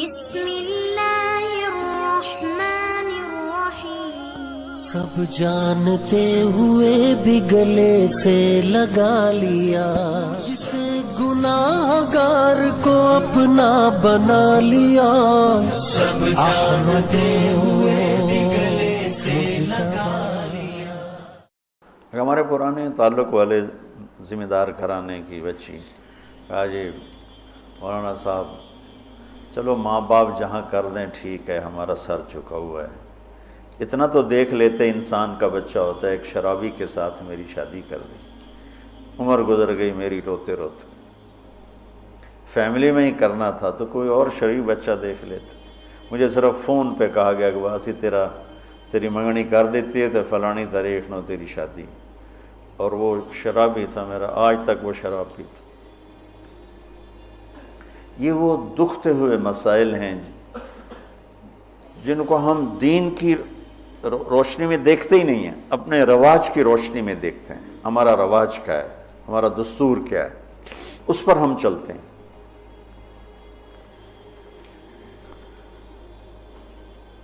بسم اللہ الرحمن الرحیم۔ سب جانتے ہوئے بھی گلے سے لگا لیا، جسے گناہگار کو اپنا بنا لیا۔ سب جانتے ہوئے بھی گلے سے لگا لیا۔ ہمارے پرانے تعلق والے ذمہ دار گھرانے کی بچی کہا جی مولانا صاحب چلو ماں باپ جہاں کر دیں ٹھیک ہے، ہمارا سر جھکا ہوا ہے، اتنا تو دیکھ لیتے انسان کا بچہ ہوتا ہے۔ ایک شرابی کے ساتھ میری شادی کر دی، عمر گزر گئی میری روتے روتے، فیملی میں ہی کرنا تھا تو کوئی اور شریف بچہ دیکھ لیتے۔ مجھے صرف فون پہ کہا گیا کہ باسی تیری منگنی کر دیتی ہے تو فلانی تاریخ نو تیری شادی، اور وہ شرابی تھا میرا، آج تک وہ شراب پیتا۔ یہ وہ دکھتے ہوئے مسائل ہیں جن کو ہم دین کی روشنی میں دیکھتے ہی نہیں ہیں، اپنے رواج کی روشنی میں دیکھتے ہیں۔ ہمارا رواج کیا ہے، ہمارا دستور کیا ہے، اس پر ہم چلتے ہیں۔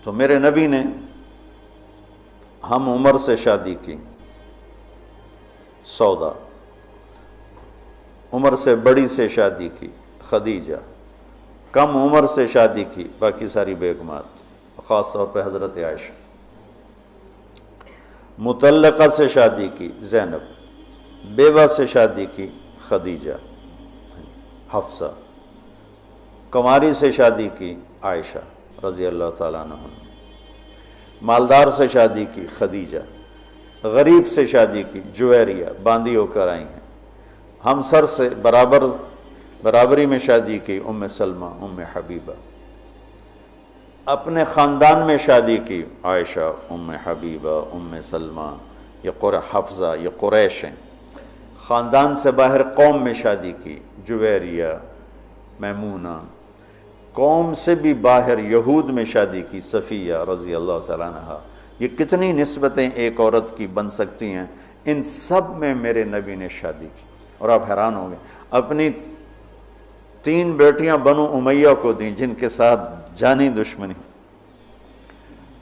تو میرے نبی نے ہم عمر سے شادی کی، سودا، عمر سے بڑی سے شادی کی، خدیجہ، کم عمر سے شادی کی باقی ساری بیگمات، خاص طور پہ حضرت عائشہ، مطلقہ سے شادی کی زینب، بیوہ سے شادی کی خدیجہ، حفصہ، کنواری سے شادی کی عائشہ رضی اللہ تعالیٰ عنہ، مالدار سے شادی کی خدیجہ، غریب سے شادی کی جویریہ، باندھی ہو کر آئی ہیں، ہم سر سے برابری میں شادی کی ام سلمہ، ام حبیبہ، اپنے خاندان میں شادی کی عائشہ، ام حبیبہ، ام سلمہ، یہ حفصہ، یہ قریش ہیں۔ خاندان سے باہر قوم میں شادی کی جویریہ، میمونہ، قوم سے بھی باہر یہود میں شادی کی صفیہ رضی اللہ تعالیٰ عنہا۔ یہ کتنی نسبتیں ایک عورت کی بن سکتی ہیں، ان سب میں میرے نبی نے شادی کی۔ اور آپ حیران ہوں گے، اپنی 3 بیٹیاں بنو امیہ کو دیں جن کے ساتھ جانی دشمنی،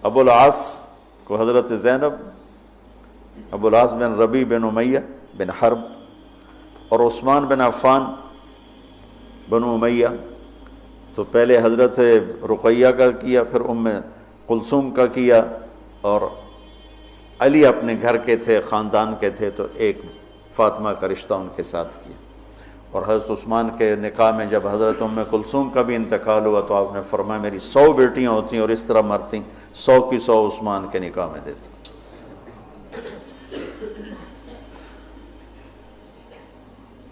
ابو العاص کو حضرت زینب، ابو العاص بن ربیع بن امیہ بن حرب، اور عثمان بن عفان بنو امیہ، تو پہلے حضرت رقیہ کا کیا، پھر ام کلثوم کا کیا، اور علی اپنے گھر کے تھے، خاندان کے تھے، تو ایک فاطمہ کا رشتہ ان کے ساتھ کیا۔ اور حضرت عثمان کے نکاح میں جب حضرت ام کلثوم کا بھی انتقال ہوا تو آپ نے فرمایا میری 100 بیٹیاں ہوتی اور اس طرح مرتی، 100 کی 100 عثمان کے نکاح میں دیتا۔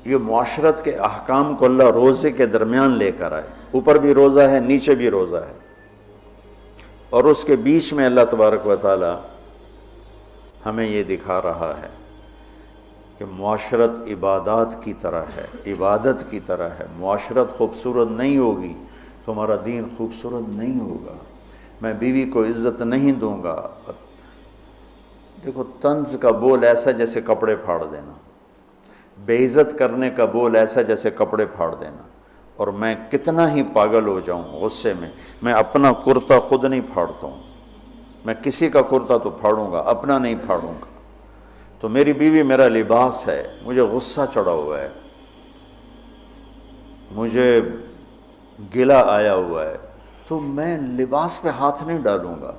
یہ معاشرت کے احکام کو اللہ روزے کے درمیان لے کر آئے، اوپر بھی روزہ ہے، نیچے بھی روزہ ہے، اور اس کے بیچ میں اللہ تبارک و تعالی ہمیں یہ دکھا رہا ہے کہ معاشرت عبادات کی طرح ہے، عبادت کی طرح ہے۔ معاشرت خوبصورت نہیں ہوگی تو ہمارا دین خوبصورت نہیں ہوگا۔ میں بیوی کو عزت نہیں دوں گا، دیکھو طنز کا بول ایسا جیسے کپڑے پھاڑ دینا، بے عزت کرنے کا بول ایسا جیسے کپڑے پھاڑ دینا۔ اور میں کتنا ہی پاگل ہو جاؤں غصے میں اپنا کرتا خود نہیں پھاڑتا ہوں، میں کسی کا کرتا تو پھاڑوں گا، اپنا نہیں پھاڑوں گا۔ تو میری بیوی میرا لباس ہے، مجھے غصہ چڑھا ہوا ہے، مجھے گلہ آیا ہوا ہے، تو میں لباس پہ ہاتھ نہیں ڈالوں گا۔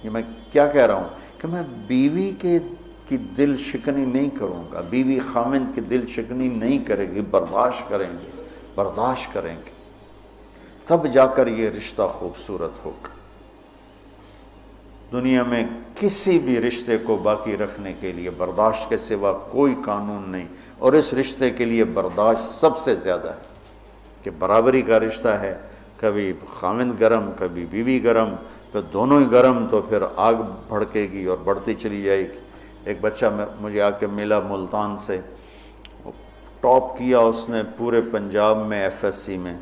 یہ میں کیا کہہ رہا ہوں کہ میں بیوی کی دل شکنی نہیں کروں گا، بیوی خاوند کی دل شکنی نہیں کرے گی، برداشت کریں گے، تب جا کر یہ رشتہ خوبصورت ہوگا۔ دنیا میں کسی بھی رشتے کو باقی رکھنے کے لیے برداشت کے سوا کوئی قانون نہیں، اور اس رشتے کے لیے برداشت سب سے زیادہ ہے کہ برابری کا رشتہ ہے، کبھی خاوند گرم کبھی بیوی گرم، پھر دونوں ہی گرم تو پھر آگ بھڑکے گی اور بڑھتی چلی جائے گی۔ ایک بچہ مجھے آ کے ملا ملتان سے، ٹاپ کیا اس نے پورے پنجاب میں FSC میں،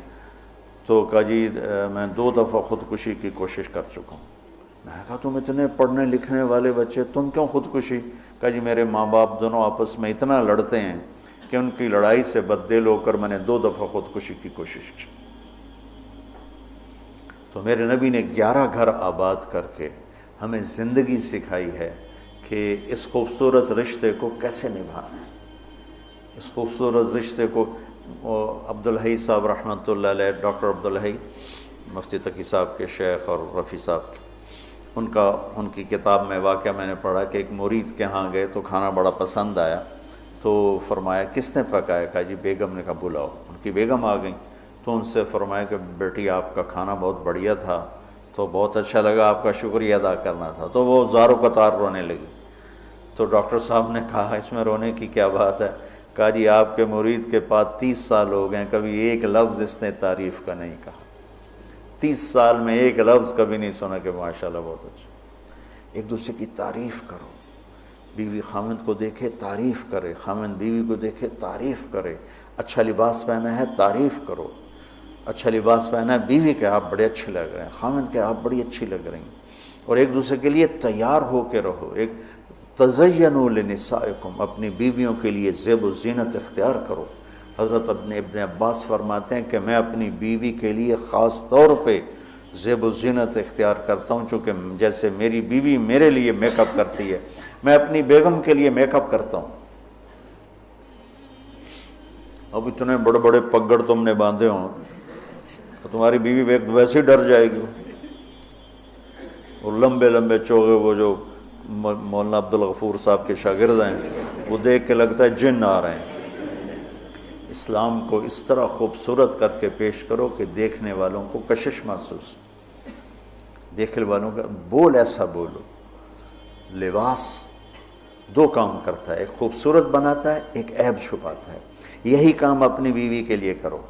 تو کہا جی میں 2 دفعہ خودکشی کی کوشش کر چکا ہوں۔ میں نے کہا تم اتنے پڑھنے لکھنے والے بچے تم کیوں خودکشی؟ کہا جی میرے ماں باپ دونوں آپس میں اتنا لڑتے ہیں کہ ان کی لڑائی سے بددل ہو کر میں نے 2 دفعہ خودکشی کی کوشش کی۔ تو میرے نبی نے 11 گھر آباد کر کے ہمیں زندگی سکھائی ہے کہ اس خوبصورت رشتے کو کیسے نبھانا ہے. اس خوبصورت رشتے کو عبدالحی صاحب رحمۃ اللہ علیہ، ڈاکٹر عبدالحی مفتی تقی صاحب کے شیخ اور رفیع صاحب کے، ان کی کتاب میں واقعہ میں نے پڑھا کہ ایک مرید کے ہاں گئے تو کھانا بڑا پسند آیا، تو فرمایا کس نے پکایا؟ کہا جی بیگم نے. کہا بلاؤ. ان کی بیگم آ گئیں تو ان سے فرمایا کہ بیٹی آپ کا کھانا بہت بڑھیا تھا، تو بہت اچھا لگا، آپ کا شکریہ ادا کرنا تھا. تو وہ زار و قطار رونے لگی. تو ڈاکٹر صاحب نے کہا اس میں رونے کی کیا بات ہے؟ کہا جی آپ کے مرید کے پاس 30 سال ہو گئے، کبھی ایک لفظ اس نے تعریف کا نہیں کہا. 30 سال میں ایک لفظ کبھی نہیں سنا کہ ماشاءاللہ بہت اچھا. ایک دوسرے کی تعریف کرو. بیوی خامند کو دیکھے تعریف کرے، خامند بیوی کو دیکھے تعریف کرے. اچھا لباس پہنا ہے تعریف کرو. اچھا لباس پہنا ہے بیوی کہ آپ بڑے اچھے لگ رہے ہیں، خامند کہ آپ بڑی اچھی لگ رہی ہیں. اور ایک دوسرے کے لیے تیار ہو کے رہو. ایک تزینوا لنسائکم، اپنی بیویوں کے لیے زیب و زینت اختیار کرو. حضرت ابن عباس فرماتے ہیں کہ میں اپنی بیوی کے لیے خاص طور پہ زیب و زینت اختیار کرتا ہوں، چونکہ جیسے میری بیوی میرے لیے میک اپ کرتی ہے، میں اپنی بیگم کے لیے میک اپ کرتا ہوں. اب اتنے بڑے بڑے پگڑ تم نے باندھے ہوں تو تمہاری بیوی ویسے ہی ڈر جائے گی. اور لمبے لمبے چوغے وہ جو مولانا عبدالغفور صاحب کے شاگرد ہیں، وہ دیکھ کے لگتا ہے جن آ رہے ہیں. اسلام کو اس طرح خوبصورت کر کے پیش کرو کہ دیکھنے والوں کو کشش محسوس. دیکھنے والوں کا بول ایسا بولو. لباس 2 کام کرتا ہے، ایک خوبصورت بناتا ہے، ایک عیب چھپاتا ہے. یہی کام اپنی بیوی کے لیے کرو.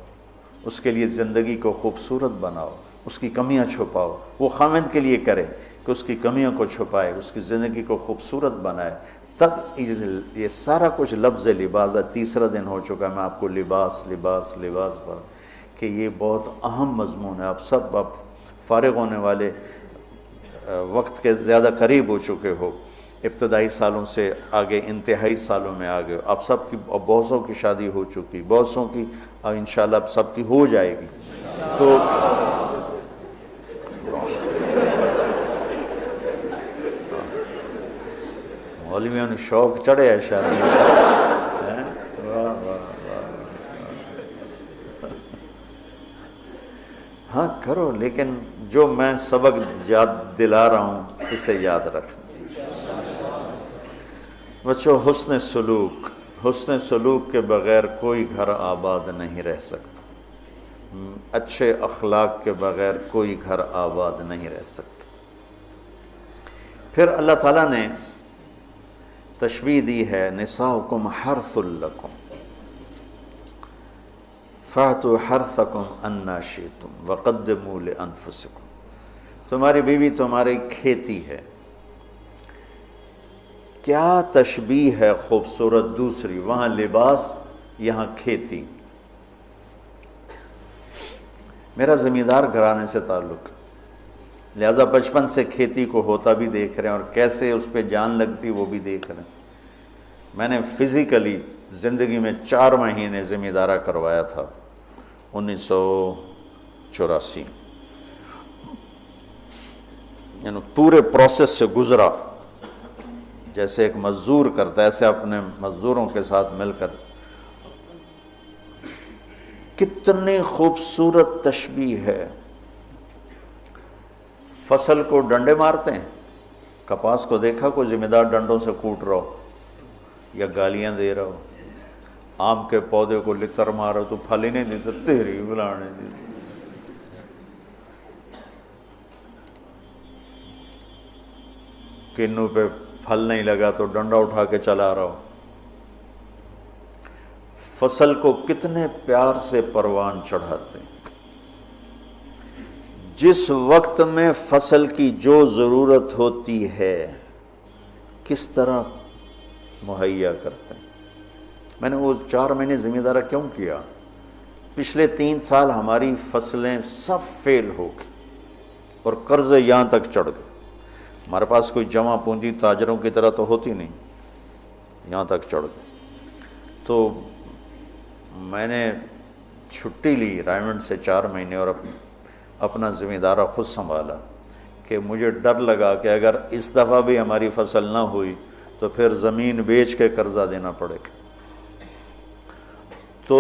اس کے لیے زندگی کو خوبصورت بناؤ، اس کی کمیاں چھپاؤ. وہ خامند کے لیے کرے کہ اس کی کمیوں کو چھپائے، اس کی زندگی کو خوبصورت بنائے. تب یہ سارا کچھ لفظ لباس. 3 دن ہو چکا میں آپ کو لباس لباس لباس پر کہ یہ بہت اہم مضمون ہے. آپ سب فارغ ہونے والے وقت کے زیادہ قریب ہو چکے ہو، ابتدائی سالوں سے آگے انتہائی سالوں میں آگے. آپ سب کی بہتوں کی شادی ہو چکی، بہتوں کی انشاءاللہ سب کی ہو جائے گی. تو مولویوں نے شوق چڑھے ہے شادی میں. ہاں کرو، لیکن جو میں سبق یاد دلا رہا ہوں اسے یاد رکھنا. بچوں، حسن سلوک کے بغیر کوئی گھر آباد نہیں رہ سکتا. اچھے اخلاق کے بغیر کوئی گھر آباد نہیں رہ سکتا. پھر اللہ تعالیٰ نے تشبیہ دی ہے، نساؤکم حرث لکم فأتوا حرثکم انا شئتم وقدموا لانفسکم. تمہاری بیوی تمہاری کھیتی ہے. کیا تشبیہ ہے خوبصورت دوسری، وہاں لباس یہاں کھیتی. میرا زمیندار گھرانے سے تعلق، لہذا بچپن سے کھیتی کو ہوتا بھی دیکھ رہے ہیں اور کیسے اس پہ جان لگتی وہ بھی دیکھ رہے ہیں. میں نے فزیکلی زندگی میں 4 مہینے زمیندارہ کروایا تھا 1984. یعنی پورے پروسیس سے گزرا، جیسے ایک مزدور کرتا ہے ایسے اپنے مزدوروں کے ساتھ مل کر. کتنی خوبصورت تشبیہ ہے. فصل کو ڈنڈے مارتے ہیں، کپاس کو دیکھا کوئی ذمہ دار ڈنڈوں سے کوٹ رہا ہو یا گالیاں دے رہا ہو. آم کے پودے کو لتر مارو تو پھل ہی نہیں دیتا، تیری بلانے دی. کنو پہ پھل نہیں لگا تو ڈنڈا اٹھا کے چلا رہا ہو. فصل کو کتنے پیار سے پروان چڑھاتے ہیں. جس وقت میں فصل کی جو ضرورت ہوتی ہے کس طرح مہیا کرتے ہیں. میں نے وہ 4 مہینے ذمہ دارہ کیوں کیا؟ پچھلے 3 سال ہماری فصلیں سب فیل ہو گئی اور قرضے یہاں تک چڑھ گئے. ہمارے پاس کوئی جمع پونجی تاجروں کی طرح تو ہوتی نہیں، یہاں تک چڑھ گئے. تو میں نے چھٹی لی رائمنڈ سے 4 مہینے اور اپنا ذمہ دارہ خود سنبھالا کہ مجھے ڈر لگا کہ اگر اس دفعہ بھی ہماری فصل نہ ہوئی تو پھر زمین بیچ کے قرضہ دینا پڑے گا۔ تو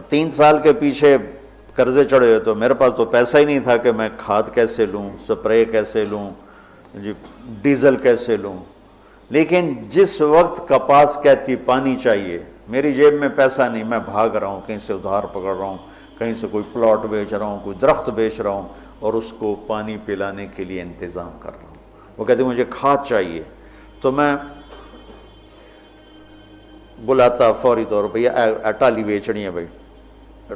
3 سال کے پیچھے قرضے چڑھے ہوئے، تو میرے پاس تو پیسہ ہی نہیں تھا کہ میں کھاد کیسے لوں، سپرے کیسے لوں، جی ڈیزل کیسے لوں۔ لیکن جس وقت کپاس کہتی پانی چاہیے، میری جیب میں پیسہ نہیں، میں بھاگ رہا ہوں، کہیں سے ادھار پکڑ رہا ہوں، کہیں سے کوئی پلاٹ بیچ رہا ہوں، کوئی درخت بیچ رہا ہوں، اور اس کو پانی پلانے کے لیے انتظام کر رہا ہوں۔ وہ کہتے مجھے کھاد چاہیے، تو میں بلاتا فوری طور پہ، ٹالی بیچنی ہے بھائی،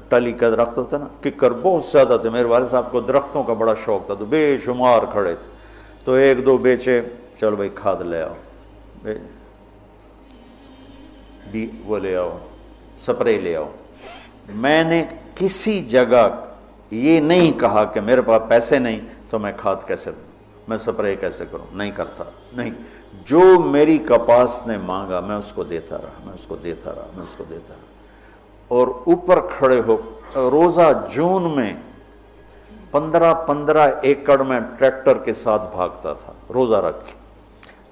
ٹالی کا درخت ہوتا ہے نا، ککر بہت زیادہ تھے، میرے والد صاحب کو درختوں کا بڑا شوق تھا، تو بے شمار کھڑے تھے، تو 1-2 بیچے، چلو بھائی کھاد لے آؤ، وہ لے آؤ، سپرے لے آؤ۔ میں نے کسی جگہ یہ نہیں کہا کہ میرے پاس پیسے نہیں تو میں کھاد کیسے لوں، میں سپرے کیسے کروں، نہیں کرتا، نہیں۔ جو میری کپاس نے مانگا میں اس کو دیتا رہا، میں اس کو دیتا رہا، میں اس کو دیتا رہا، اور اوپر کھڑے ہو روزہ جون میں 15 ایکڑ میں ٹریکٹر کے ساتھ بھاگتا تھا روزہ رکھ کے۔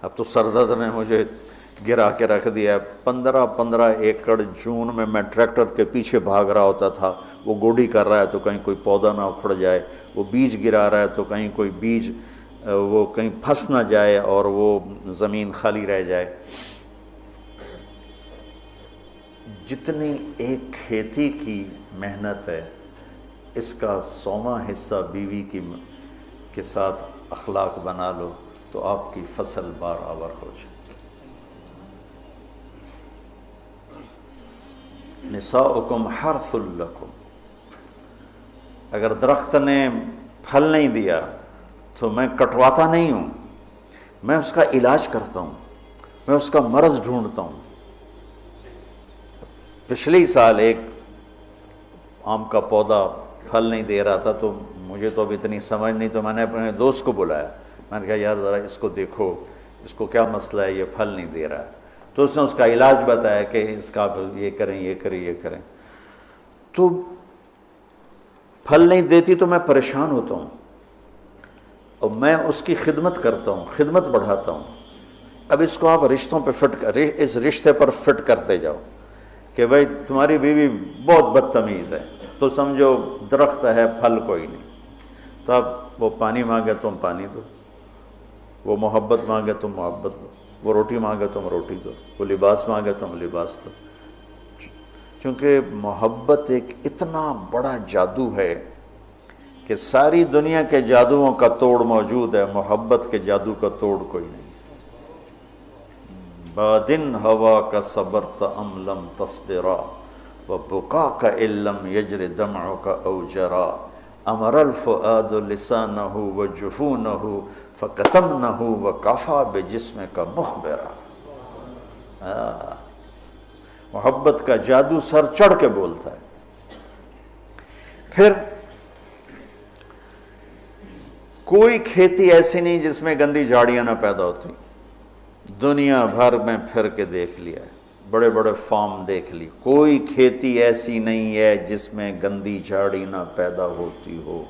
اب تو سردرد نے مجھے گرا کے رکھ دیا، 15 ایکڑ جون میں ٹریکٹر کے پیچھے بھاگ رہا ہوتا تھا، وہ گوڈی کر رہا ہے تو کہیں کوئی پودا نہ اکھڑ جائے، وہ بیج گرا رہا ہے تو کہیں کوئی بیج وہ کہیں پھنس نہ جائے اور وہ زمین خالی رہ جائے۔ جتنی ایک کھیتی کی محنت ہے، اس کا 100واں حصہ بیوی کے ساتھ اخلاق بنا لو تو آپ کی فصل برابر ہو جائے۔ نساؤکم حرث لکم، اگر درخت نے پھل نہیں دیا تو میں کٹواتا نہیں ہوں، میں اس کا علاج کرتا ہوں، میں اس کا مرض ڈھونڈتا ہوں۔ پچھلے سال ایک آم کا پودا پھل نہیں دے رہا تھا، تو مجھے تو اب اتنی سمجھ نہیں، تو میں نے اپنے دوست کو بلایا، میں نے کہا یار ذرا اس کو دیکھو، اس کو کیا مسئلہ ہے، یہ پھل نہیں دے رہا ہے۔ تو اس نے اس کا علاج بتایا کہ اس کا یہ کریں، یہ کریں، یہ کریں۔ تو پھل نہیں دیتی تو میں پریشان ہوتا ہوں، اور میں اس کی خدمت کرتا ہوں، خدمت بڑھاتا ہوں۔ اب اس کو آپ رشتوں پہ اس رشتے پر فٹ کرتے جاؤ کہ بھائی تمہاری بیوی بہت بدتمیز ہے، تو سمجھو درخت ہے، پھل کوئی نہیں۔ تو اب وہ پانی مانگے تم پانی دو، وہ محبت مانگے تم محبت دو، وہ روٹی مانگے تم روٹی دو، وہ لباس مانگے تم لباس دو۔ چونکہ محبت ایک اتنا بڑا جادو ہے کہ ساری دنیا کے جادوؤں کا توڑ موجود ہے، محبت کے جادو کا توڑ کوئی نہیں۔ بادن ہوا کا صبرت ام لم تصبرا وبکاک ان لم یجر دمعک او جرا امر الفؤاد لسانہ وجفونہ فکتمنہ وکفا بجسمک مخبرا۔ محبت کا جادو سر چڑھ کے بولتا ہے۔ پھر کوئی کھیتی ایسی نہیں جس میں گندی جھاڑیاں نہ پیدا ہوتی، دنیا بھر میں پھر کے دیکھ لیا ہے، بڑے بڑے فارم دیکھ لی، کوئی کھیتی ایسی نہیں ہے جس میں گندی جھاڑی نہ پیدا ہوتی ہو،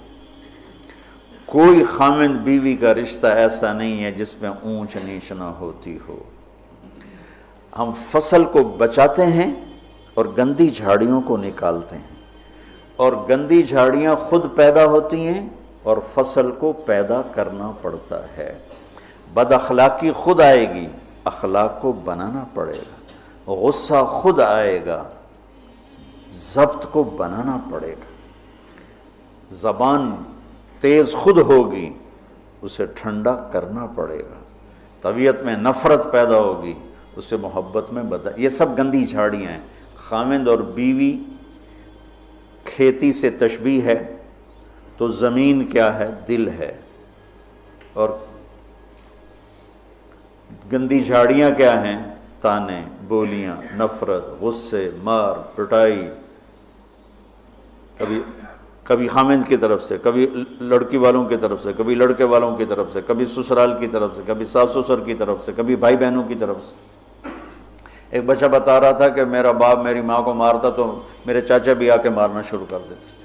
کوئی خامند بیوی کا رشتہ ایسا نہیں ہے جس میں اونچ نیچ نہ ہوتی ہو۔ ہم فصل کو بچاتے ہیں اور گندی جھاڑیوں کو نکالتے ہیں، اور گندی جھاڑیاں خود پیدا ہوتی ہیں اور فصل کو پیدا کرنا پڑتا ہے۔ بد اخلاقی خود آئے گی، اخلاق کو بنانا پڑے گا، غصہ خود آئے گا، ضبط کو بنانا پڑے گا، زبان تیز خود ہوگی، اسے ٹھنڈا کرنا پڑے گا، طبیعت میں نفرت پیدا ہوگی، اسے محبت میں بدل۔ یہ سب گندی جھاڑیاں ہیں۔ خامند اور بیوی کھیتی سے تشبیہ ہے تو زمین کیا ہے؟ دل ہے، اور گندی جھاڑیاں کیا ہیں؟ تانے، بولیاں، نفرت، غصے، مار پٹائی، کبھی خامند کی طرف سے، کبھی لڑکی والوں کی طرف سے، کبھی لڑکے والوں کی طرف سے، کبھی سسرال کی طرف سے، کبھی ساس سسر کی طرف سے، کبھی بھائی بہنوں کی طرف سے۔ ایک بچہ بتا رہا تھا کہ میرا باپ میری ماں کو مارتا تو میرے چاچا بھی آ کے مارنا شروع کر دیتے،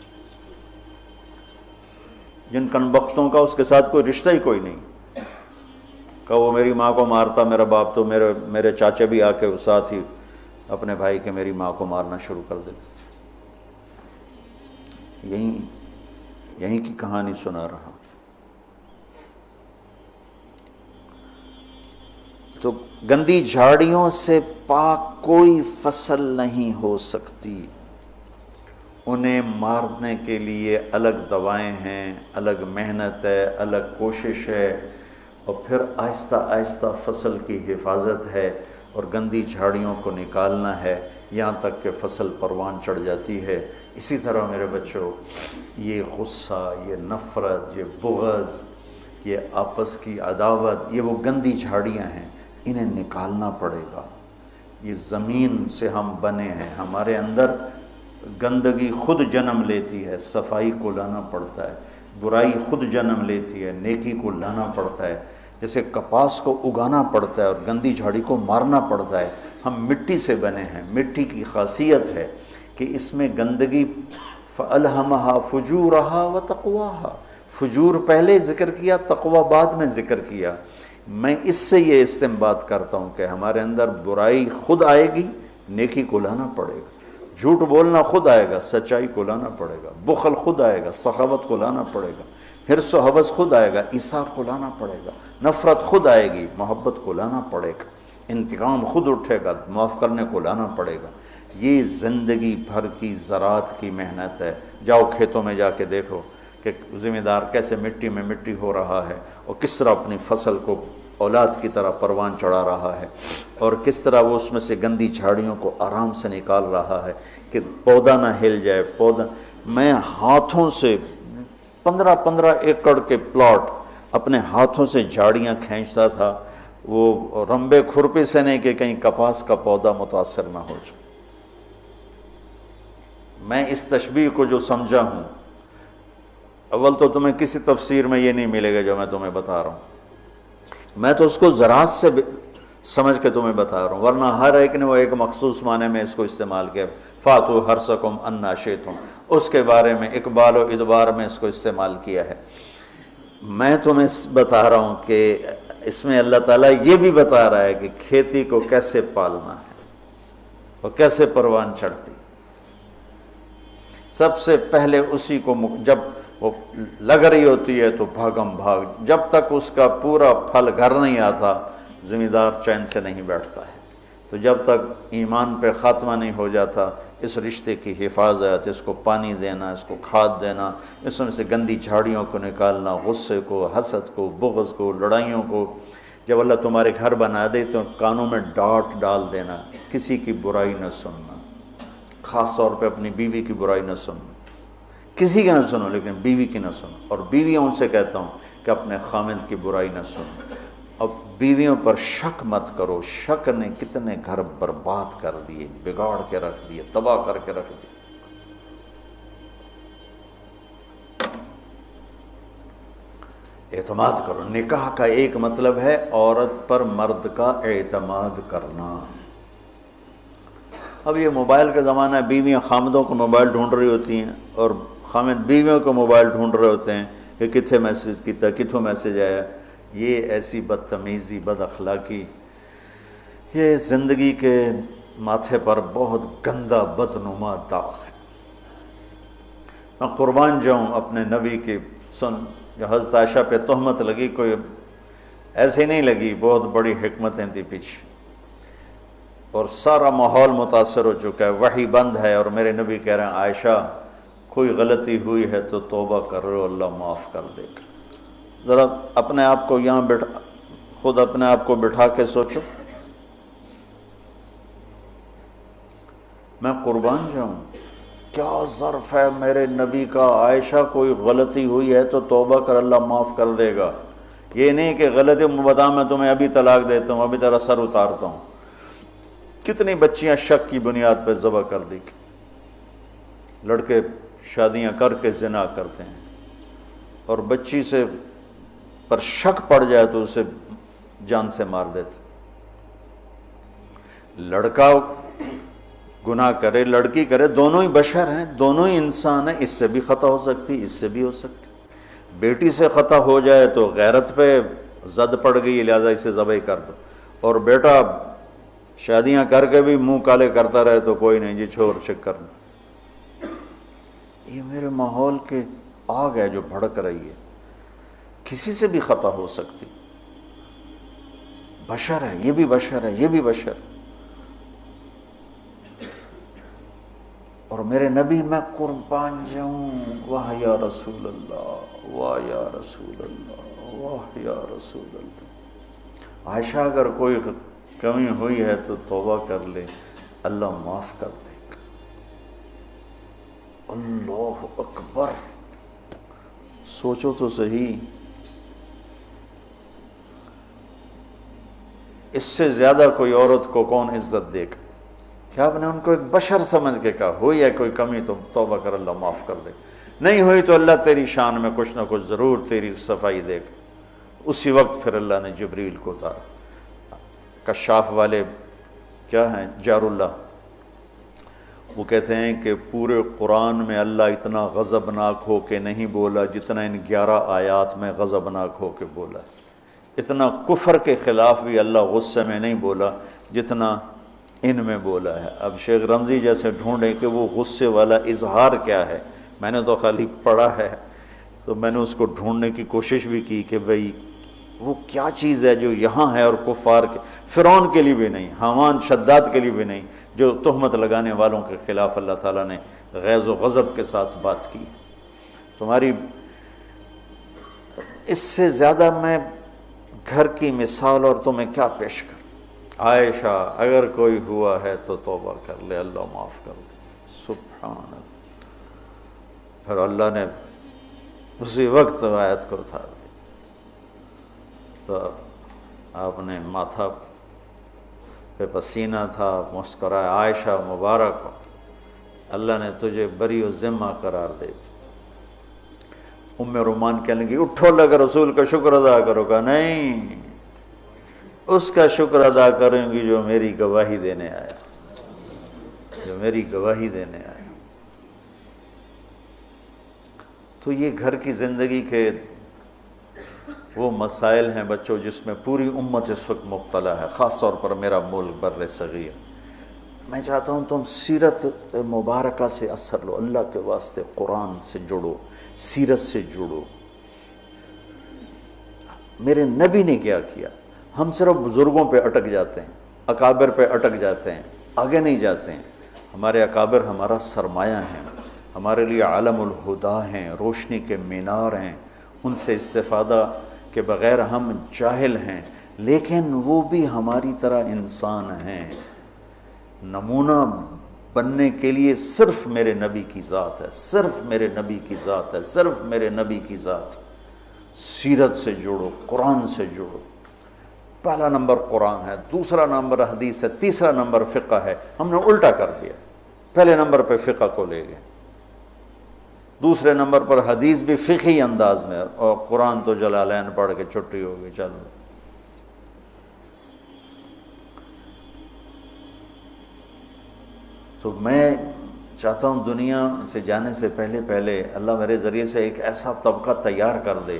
جن کنبختوں کا اس کے ساتھ کوئی رشتہ ہی کوئی نہیں، کہ وہ میری ماں کو مارتا میرا باپ تو میرے چاچا بھی آ کے ساتھ ہی اپنے بھائی کے میری ماں کو مارنا شروع کر دیتے تھے۔ یہیں کی کہانی سنا رہا۔ تو گندی جھاڑیوں سے پاک کوئی فصل نہیں ہو سکتی، انہیں مارنے کے لیے الگ دوائیں ہیں، الگ محنت ہے، الگ کوشش ہے، اور پھر آہستہ آہستہ فصل کی حفاظت ہے اور گندی جھاڑیوں کو نکالنا ہے یہاں تک کہ فصل پروان چڑھ جاتی ہے۔ اسی طرح میرے بچوں، یہ غصہ، یہ نفرت، یہ بغض، یہ آپس کی عداوت، یہ وہ گندی جھاڑیاں ہیں، انہیں نکالنا پڑے گا۔ یہ زمین سے ہم بنے ہیں، ہمارے اندر گندگی خود جنم لیتی ہے، صفائی کو لانا پڑتا ہے، برائی خود جنم لیتی ہے، نیکی کو لانا پڑتا ہے۔ جیسے کپاس کو اگانا پڑتا ہے اور گندی جھاڑی کو مارنا پڑتا ہے، ہم مٹی سے بنے ہیں۔ مٹی کی خاصیت ہے کہ اس میں گندگی فَأَلْهَمَهَا فُجُورَهَا وَتَقْوَاهَا، فجور پہلے ذکر کیا، تقوی بعد میں ذکر کیا۔ میں اس سے یہ استنباط کرتا ہوں کہ ہمارے اندر برائی خود آئے گی، نیکی کو لانا پڑے گا، جھوٹ بولنا خود آئے گا، سچائی کو لانا پڑے گا، بخل خود آئے گا، سخاوت کو لانا پڑے گا، حرص و حوث خود آئے گا، ایثار کو لانا پڑے گا، نفرت خود آئے گی، محبت کو لانا پڑے گا، انتقام خود اٹھے گا، معاف کرنے کو لانا پڑے گا۔ یہ زندگی بھر کی زراعت کی محنت ہے۔ جاؤ کھیتوں میں جا کے دیکھو کہ ذمہ دار کیسے مٹی میں مٹی ہو رہا ہے اور کس طرح اپنی فصل کو اولاد کی طرح پروان چڑھا رہا ہے، اور کس طرح وہ اس میں سے گندی جھاڑیوں کو آرام سے نکال رہا ہے کہ پودا نہ ہل جائے۔ پودا، میں ہاتھوں سے 15 ایکڑ کے پلاٹ اپنے ہاتھوں سے جھاڑیاں کھینچتا تھا، وہ رمبے کھرپے سے نہیں کہ کہیں کپاس کا پودا متاثر نہ ہو جائے۔ میں اس تشبیہ کو جو سمجھا ہوں، اول تو تمہیں کسی تفسیر میں یہ نہیں ملے گا جو میں تمہیں بتا رہا ہوں، میں تو اس کو زراعت سے سمجھ کے تمہیں بتا رہا ہوں، ورنہ ہر ایک نے وہ ایک مخصوص معنی میں اس کو استعمال کیا، فاتو حرثکم انا شئتم، اس کے بارے میں اقبال و ادبار میں اس کو استعمال کیا ہے۔ میں تمہیں بتا رہا ہوں کہ اس میں اللہ تعالیٰ یہ بھی بتا رہا ہے کہ کھیتی کو کیسے پالنا ہے اور کیسے پروان چڑھتی۔ سب سے پہلے اسی کو جب وہ لگ رہی ہوتی ہے تو بھاگم بھاگ، جب تک اس کا پورا پھل گھر نہیں آتا ذمہ دار چین سے نہیں بیٹھتا ہے۔ تو جب تک ایمان پہ خاتمہ نہیں ہو جاتا، اس رشتے کی حفاظت، اس کو پانی دینا، اس کو کھاد دینا، اس میں سے گندی جھاڑیوں کو نکالنا، غصے کو، حسد کو، بغض کو، لڑائیوں کو، جب اللہ تمہارے گھر بنا دے تو کانوں میں ڈانٹ ڈال دینا، کسی کی برائی نہ سننا، خاص طور پہ اپنی بیوی کی برائی نہ سننا، کسی کی نہ سنو لیکن بیوی کی نہ سنو، اور بیویوں سے کہتا ہوں کہ اپنے خامند کی برائی نہ سنو۔ اب بیویوں پر شک مت کرو، شک نے کتنے گھر برباد کر دیے، بگاڑ کے رکھ دیے، تباہ کر کے رکھ دیے۔ اعتماد کرو۔ نکاح کا ایک مطلب ہے عورت پر مرد کا اعتماد کرنا۔ اب یہ موبائل کا زمانہ ہے، بیویاں خامدوں کو موبائل ڈھونڈ رہی ہوتی ہیں اور خامد بیویوں کو موبائل ڈھونڈ رہے ہوتے ہیں کہ کتھے میسج کیتا، کتھوں میسج آیا۔ یہ ایسی بدتمیزی، بد اخلاقی، یہ زندگی کے ماتھے پر بہت گندا بدنما داغ ہے۔ میں قربان جاؤں اپنے نبی کی سن، جو حضرت عائشہ پہ تہمت لگی، کوئی ایسے نہیں لگی، بہت بڑی حکمتیں تھی پیچھے، اور سارا ماحول متاثر ہو چکا ہے، وحی بند ہے، اور میرے نبی کہہ رہے ہیں عائشہ کوئی غلطی ہوئی ہے تو توبہ کر رہے ہو، اللہ معاف کر دے گا۔ ذرا اپنے آپ کو یہاں خود اپنے آپ کو بٹھا کے سوچو۔ میں قربان جاؤں، کیا ظرف ہے میرے نبی کا، عائشہ کوئی غلطی ہوئی ہے تو توبہ کر، اللہ معاف کر دے گا۔ یہ نہیں کہ غلطی بتا میں تمہیں ابھی طلاق دیتا ہوں، ابھی تیرا سر اتارتا ہوں۔ کتنی بچیاں شک کی بنیاد پہ ذبح کر دی، لڑکے شادیاں کر کے زنا کرتے ہیں، اور بچی سے پر شک پڑ جائے تو اسے جان سے مار دیتے۔ لڑکا گناہ کرے لڑکی کرے، دونوں ہی بشر ہیں، دونوں ہی انسان ہیں، اس سے بھی خطا ہو سکتی، اس سے بھی ہو سکتی۔ بیٹی سے خطا ہو جائے تو غیرت پہ زد پڑ گئی، لہذا اسے ذبح کر دو، اور بیٹا شادیاں کر کے بھی منہ کالے کرتا رہے تو کوئی نہیں جی چھوڑ کر دو۔ یہ میرے ماحول کے آگ ہے جو بھڑک رہی ہے، کسی سے بھی خطا ہو سکتی، بشر ہے، یہ بھی بشر ہے، یہ بھی بشر۔ اور میرے نبی میں قربان جاؤں، واہ یا رسول اللہ، واہ یا رسول اللہ، واہ یا رسول اللہ۔ عائشہ اگر کوئی کمی ہوئی ہے تو توبہ کر لے، اللہ معاف کر دے گا۔ اللہ اکبر، سوچو تو صحیح، اس سے زیادہ کوئی عورت کو کون عزت دے گا؟ کہ آپ نے ان کو ایک بشر سمجھ کے کہا، ہوئی ہے کوئی کمی تو توبہ کر، اللہ معاف کر دے، نہیں ہوئی تو اللہ تیری شان میں کچھ نہ کچھ ضرور تیری صفائی دے گا۔ اسی وقت پھر اللہ نے جبریل کو اتارا۔ کشاف والے کیا ہیں، جار اللہ، وہ کہتے ہیں کہ پورے قرآن میں اللہ اتنا غضبناک ہو کے نہیں بولا جتنا ان 11 آیات میں غضبناک ہو کے بولا، اتنا کفر کے خلاف بھی اللہ غصے میں نہیں بولا جتنا ان میں بولا ہے۔ اب شیخ رمزی جیسے ڈھونڈیں کہ وہ غصے والا اظہار کیا ہے، میں نے تو خالی پڑھا ہے، تو میں نے اس کو ڈھونڈنے کی کوشش بھی کی کہ بھئی وہ کیا چیز ہے جو یہاں ہے اور کفار کے، فرعون کے لیے بھی نہیں، حامان شداد کے لیے بھی نہیں، جو تہمت لگانے والوں کے خلاف اللہ تعالیٰ نے غیظ و غضب کے ساتھ بات کی۔ تمہاری اس سے زیادہ میں گھر کی مثال اور تمہیں کیا پیش کروں؟ عائشہ اگر کوئی ہوا ہے تو توبہ کر لے، اللہ معاف کر دے، سبحان اللہ۔ پھر اللہ نے اسی وقت آیت کو اتار دی، تو آپ نے ماتھا پہ پسینہ تھا، مسکرائے، عائشہ مبارک ہو، اللہ نے تجھے بری و ذمہ قرار دے دی۔ ام رومان کہنے لگی اٹھو لگا رسول کا شکر ادا کرو گا، نہیں، اس کا شکر ادا کریں گی جو میری گواہی دینے آیا، جو میری گواہی دینے آیا۔ تو یہ گھر کی زندگی کے وہ مسائل ہیں بچوں جس میں پوری امت اس وقت مبتلا ہے، خاص طور پر میرا ملک بر صغیر۔ میں چاہتا ہوں تم سیرت مبارکہ سے اثر لو، اللہ کے واسطے قرآن سے جڑو، سیرت سے جڑو۔ میرے نبی نے کیا کیا؟ ہم صرف بزرگوں پہ اٹک جاتے ہیں، اکابر پہ اٹک جاتے ہیں، آگے نہیں جاتے ہیں۔ ہمارے اکابر ہمارا سرمایہ ہیں، ہمارے لیے عالم الہدا ہیں، روشنی کے مینار ہیں، ان سے استفادہ کے بغیر ہم جاہل ہیں، لیکن وہ بھی ہماری طرح انسان ہیں۔ نمونہ بننے کے لیے صرف میرے نبی کی ذات ہے، صرف میرے نبی کی ذات ہے، صرف میرے نبی کی ذات۔ سیرت سے جڑو، قرآن سے جڑو۔ پہلا نمبر قرآن ہے، دوسرا نمبر حدیث ہے، تیسرا نمبر فقہ ہے۔ ہم نے الٹا کر دیا، پہلے نمبر پہ فقہ کو لے گئے، دوسرے نمبر پر حدیث بھی فقہی انداز میں، اور قرآن تو جلالین پڑھ کے چھٹی ہو گئی، چلو۔ تو میں چاہتا ہوں دنیا سے جانے سے پہلے اللہ میرے ذریعے سے ایک ایسا طبقہ تیار کر دے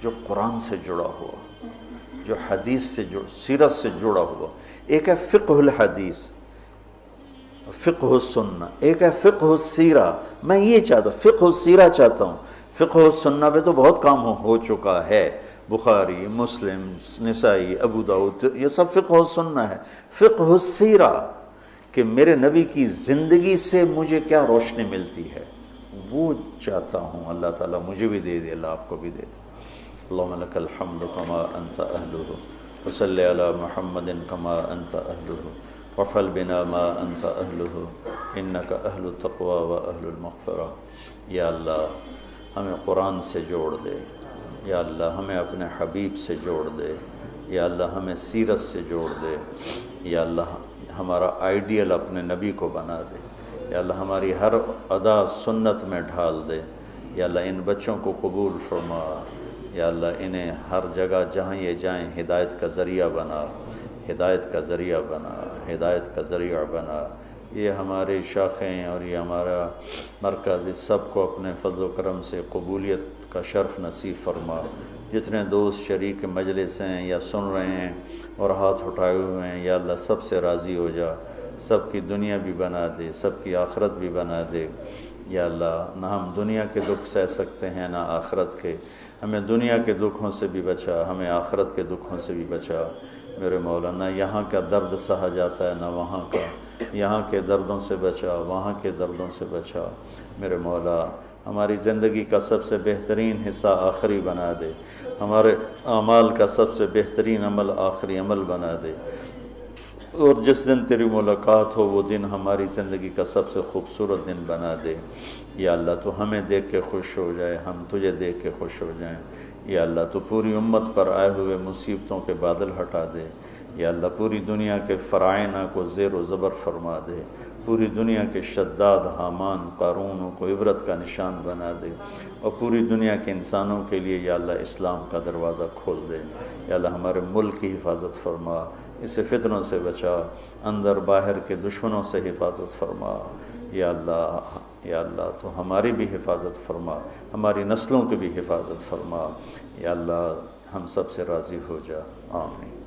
جو قرآن سے جڑا ہوا، جو حدیث سے سیرت سے جڑا ہوا۔ ایک ہے فقہ الحدیث، فقہ السنہ، ایک ہے فقہ السیرہ۔ میں یہ چاہتا ہوں، فقہ السیرہ چاہتا ہوں۔ فقہ السنہ پہ تو بہت کام ہو چکا ہے، بخاری، مسلم، نسائی، ابو داؤد، یہ سب فقہ السنہ ہے۔ فقہ السیرہ کہ میرے نبی کی زندگی سے مجھے کیا روشنی ملتی ہے، وہ چاہتا ہوں۔ اللہ تعالیٰ مجھے بھی دے دے، اللہ آپ کو بھی دے دے۔ اللہم لک الحمد کما انت اہلہ، وصلی علی محمد کما انت اہلہ، وافعل بنا ما انت اہلہ، انک اہل التقوی و اہل المغفرہ۔ یا اللہ ہمیں قرآن سے جوڑ دے، یا اللہ ہمیں اپنے حبیب سے جوڑ دے، یا اللہ ہمیں سیرت سے جوڑ دے، یا اللہ ہمارا آئیڈیل اپنے نبی کو بنا دے، یا اللہ ہماری ہر ادا سنت میں ڈھال دے، یا اللہ ان بچوں کو قبول فرما، یا اللہ انہیں ہر جگہ جہاں یہ جائیں ہدایت کا ذریعہ بنا، ہدایت کا ذریعہ بنا، ہدایت کا ذریعہ بنا۔ یہ ہماری شاخیں اور یہ ہمارا مرکز، اس سب کو اپنے فضل و کرم سے قبولیت کا شرف نصیب فرما۔ جتنے دوست شریک مجلس ہیں یا سن رہے ہیں اور ہاتھ اٹھائے ہوئے ہیں، یا اللہ سب سے راضی ہو جا، سب کی دنیا بھی بنا دے، سب کی آخرت بھی بنا دے۔ یا اللہ نہ ہم دنیا کے دکھ سہ سکتے ہیں نہ آخرت کے، ہمیں دنیا کے دکھوں سے بھی بچا، ہمیں آخرت کے دکھوں سے بھی بچا میرے مولا۔ نہ یہاں کا درد سہا جاتا ہے نہ وہاں کا، یہاں کے دردوں سے بچا، وہاں کے دردوں سے بچا میرے مولا۔ ہماری زندگی کا سب سے بہترین حصہ آخری بنا دے، ہمارے اعمال کا سب سے بہترین عمل آخری عمل بنا دے، اور جس دن تیری ملاقات ہو وہ دن ہماری زندگی کا سب سے خوبصورت دن بنا دے۔ یا اللہ تو ہمیں دیکھ کے خوش ہو جائے، ہم تجھے دیکھ کے خوش ہو جائیں۔ یا اللہ تو پوری امت پر آئے ہوئے مصیبتوں کے بادل ہٹا دے۔ یا اللہ پوری دنیا کے فرعونہ کو زیر و زبر فرما دے، پوری دنیا کے شداد حامان قارونوں کو عبرت کا نشان بنا دے، اور پوری دنیا کے انسانوں کے لیے یا اللہ اسلام کا دروازہ کھول دے۔ یا اللہ ہمارے ملک کی حفاظت فرما، اسے فتنوں سے بچا، اندر باہر کے دشمنوں سے حفاظت فرما۔ یا اللہ تو ہماری بھی حفاظت فرما، ہماری نسلوں کی بھی حفاظت فرما۔ یا اللہ ہم سب سے راضی ہو جا، آمین۔